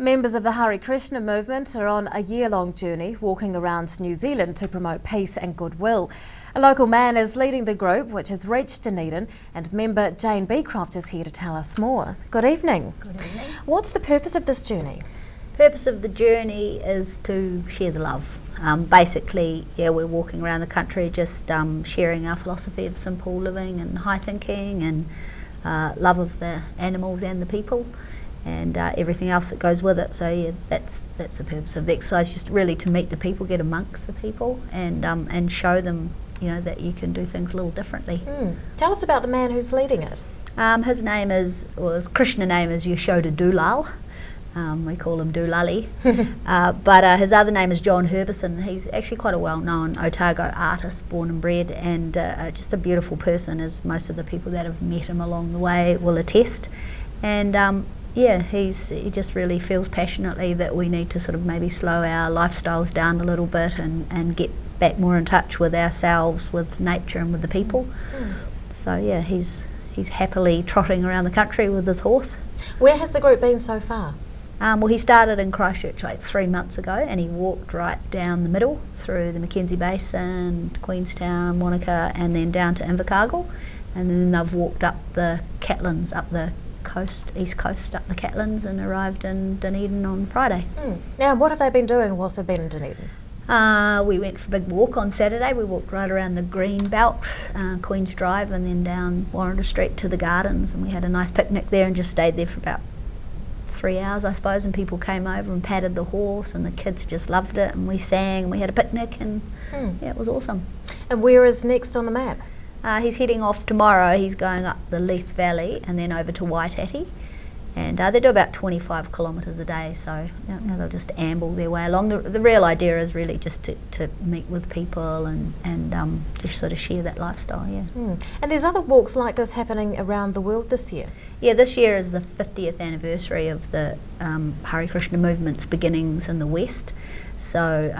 Members of the Hare Krishna movement are on a year-long journey walking around New Zealand to promote peace and goodwill. A local man is leading the group, which has reached Dunedin, and member Jane Beecroft is here to tell us more. Good evening. Good evening. What's the purpose of this journey? Purpose of the journey is to share the love. Basically, we're walking around the country just sharing our philosophy of simple living and high thinking and love of the animals and the people, and everything else that goes with it. So that's the purpose of the exercise, just really to meet the people, get amongst the people, and show them, that you can do things a little differently. Tell us about the man who's leading it. His name is, his Krishna name is Yashoda Dulal. We call him Doolally. But his other name is John Herbison. He's actually quite a well-known Otago artist, born and bred, and just a beautiful person, as most of the people that have met him along the way will attest. And he just really feels passionately that we need to sort of maybe slow our lifestyles down a little bit and get back more in touch with ourselves, with nature and with the people. So he's happily trotting around the country with his horse. Where has the group been so far? Well, he started in Christchurch like 3 months ago, and he walked right down the middle through the Mackenzie Basin, Queenstown, Wanaka, and then down to Invercargill, and then they've walked up the Catlins, up the coast, east coast, up the Catlins, and arrived in Dunedin on Friday. Now, what have they been doing whilst they've been in Dunedin? We went for a big walk on Saturday. We walked right around the green belt, Queen's Drive, and then down Warrender Street to the gardens, and we had a nice picnic there and just stayed there for about 3 hours, I suppose, and people came over and patted the horse, and the kids just loved it, and we sang and we had a picnic, and it was awesome. And where is next on the map? He's heading off tomorrow. He's going up the Leith Valley and then over to Waitati, and they do about 25 kilometres a day, so they'll just amble their way along. The real idea is really just to meet with people and just sort of share that lifestyle. And there's other walks like this happening around the world this year? Yeah, this year is the 50th anniversary of the Hare Krishna movement's beginnings in the West. So,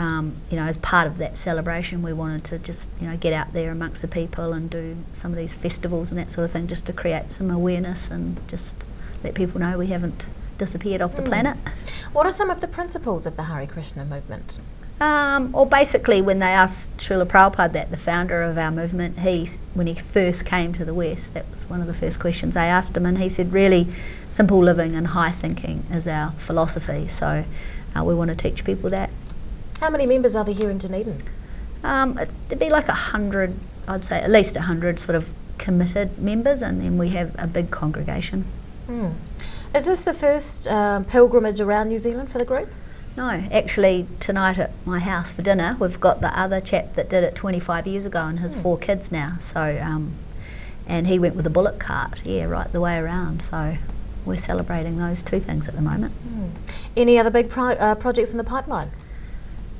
as part of that celebration, we wanted to just, get out there amongst the people and do some of these festivals and that sort of thing, just to create some awareness and just let people know we haven't disappeared off the planet. What are some of the principles of the Hare Krishna movement? Well, basically, when they asked Srila Prabhupada, the founder of our movement, when he first came to the West, that was one of the first questions I asked him, and he said really simple living and high thinking is our philosophy, so we want to teach people that. How many members are there here in Dunedin? There'd be like 100, I'd say at least 100 sort of committed members, and then we have a big congregation. Is this the first pilgrimage around New Zealand for the group? No, actually tonight at my house for dinner we've got the other chap that did it 25 years ago and his 4 kids now, so and he went with a bullock cart, right the way around, so we're celebrating those 2 things at the moment. Any other big projects in the pipeline?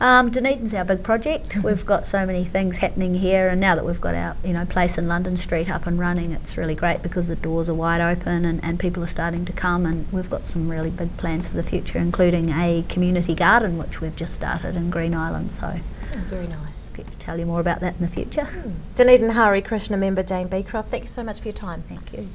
Dunedin's our big project. We've got so many things happening here, and now that we've got our place in London Street up and running, it's really great because the doors are wide open and people are starting to come, and we've got some really big plans for the future, including a community garden which we've just started in Green Island, so very nice. I'll get to tell you more about that in the future. Dunedin Hare Krishna member Jane Beecroft, thank you so much for your time. Thank you.